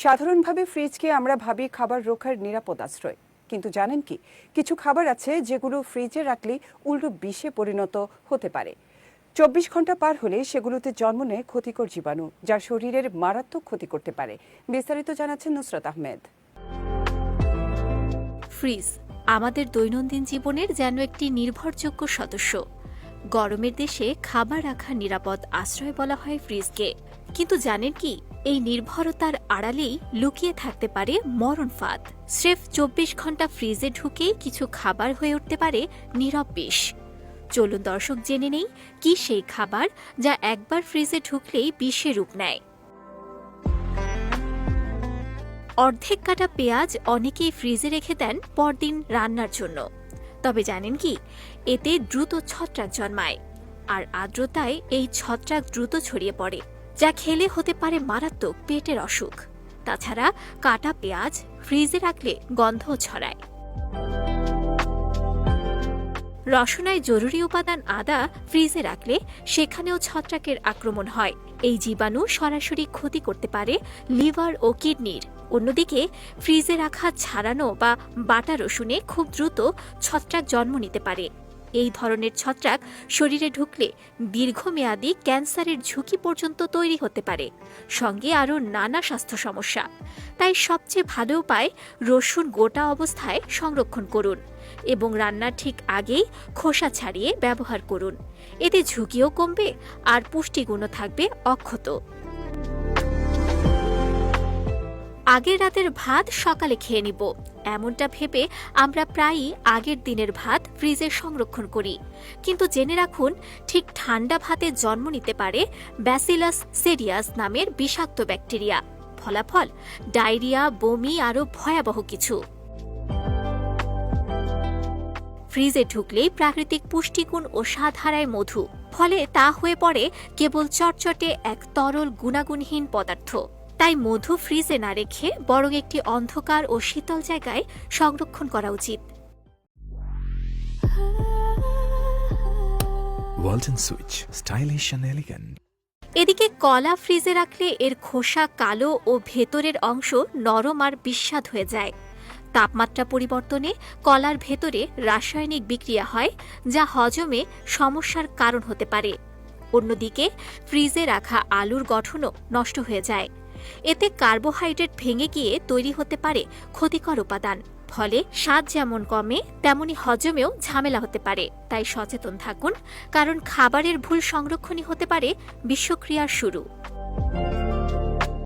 সাধারণভাবে ফ্রিজকে আমরা ভাবি খাবার রক্ষার নিরাপদ আশ্রয়, কিন্তু জানেন কি, কিছু খাবার আছে যেগুলো ফ্রিজে রাখলে উল্টো বিষে পরিণত হতে পারে। 24 ঘন্টা পার হলে সেগুলোতে জন্ম নেয় ক্ষতিকর জীবাণু, যা শরীরের মারাত্মক ক্ষতি করতে পারে। বিস্তারিত জানাচ্ছেন নুসরাত আহমেদ। ফ্রিজ আমাদের দৈনন্দিন জীবনের যেন একটি নির্ভরযোগ্য সদস্য। গরমের দেশে খাবার রাখার নিরাপদ আশ্রয় বলা হয় ফ্রিজকে। কিন্তু জানেন কি, এই নির্ভরতার আড়ালেই লুকিয়ে থাকতে পারে মরণ ফাঁদ। স্রেফ 24 ঘন্টা ফ্রিজে ঢুকেই কিছু খাবার হয়ে উঠতে পারে নীরব বিষ। চলুন দর্শক জেনে নেই কি সেই খাবার যা একবার ফ্রিজে ঢুকলেই বিষের রূপ নেয়। অর্ধেক কাটা পেঁয়াজ অনেকেই ফ্রিজে রেখে দেন পরদিন রান্নার জন্য। তবে জানেন কি, এতে দ্রুত ছত্রাক জন্মায়, আর আর্দ্রতায় এই ছত্রাক দ্রুত ছড়িয়ে পড়ে, যা খেলে হতে পারে মারাত্মক পেটের অসুখ। তাছাড়া কাটা পেঁয়াজ ফ্রিজে রাখলে গন্ধও ছড়ায়। রসনায় জরুরি উপাদান আদা ফ্রিজে রাখলে সেখানেও ছত্রাকের আক্রমণ হয়। এই জীবাণু সরাসরি ক্ষতি করতে পারে লিভার ও কিডনির। অন্যদিকে ফ্রিজে রাখা ছাড়ানো বা বাটা রসুনে খুব দ্রুত ছত্রাক জন্ম নিতে পারে। এই ধরনের ছত্রাক শরীরে ঢুকলে দীর্ঘমেয়াদী ক্যান্সারের ঝুঁকি পর্যন্ত তৈরি হতে পারে, সঙ্গে আরও নানা স্বাস্থ্য সমস্যা। তাই সবচেয়ে ভালো উপায়, রসুন গোটা অবস্থায় সংরক্ষণ করুন এবং রান্নার ঠিক আগেই খোসা ছাড়িয়ে ব্যবহার করুন। এতে ঝুঁকিও কমবে আর পুষ্টিগুণও থাকবে অক্ষত। আগের রাতের ভাত সকালে খেয়ে নিব, এমনটা ভেবে আমরা প্রায়ই আগের দিনের ভাত ফ্রিজে সংরক্ষণ করি। কিন্তু জেনে রাখুন, ঠিক ঠান্ডা ভাতে জন্ম নিতে পারে ব্যাসিলাস সেরিয়াস নামের বিষাক্ত ব্যাকটেরিয়া। ফলাফল ডায়রিয়া, বমি আরও ভয়াবহ কিছু। ফ্রিজে ঢুকলেই প্রাকৃতিক পুষ্টিগুণ ও স্বাদ হারায় মধু, ফলে তা হয়ে পড়ে কেবল চটচটে এক তরল গুণাগুণহীন পদার্থ। তাই মধু ফ্রিজে না রেখে বরং একটি অন্ধকার ও শীতল জায়গায় সংরক্ষণ করা উচিত। Walton switch, stylish and elegant. এদিকে কলা ফ্রিজে রাখলে এর খোসা কালো ও ভেতরের অংশ নরম আর বিস্বাদ হয়ে যায়। তাপমাত্রা পরিবর্তনে কলার ভেতরে রাসায়নিক বিক্রিয়া হয়, যা হজমে সমস্যার কারণ হতে পারে। অন্যদিকে ফ্রিজে রাখা আলুর গঠনও নষ্ট হয়ে যায়। এতে কার্বোহাইড্রেট ভেঙে গিয়ে তৈরি হতে পারে ক্ষতিকর উপাদান, ফলে স্বাদ যেমন কমে তেমনি হজমেও ঝামেলা হতে পারে। তাই সচেতন থাকুন, কারণ খাবারের ভুল সংরক্ষণই হতে পারে বিষক্রিয়ার শুরু।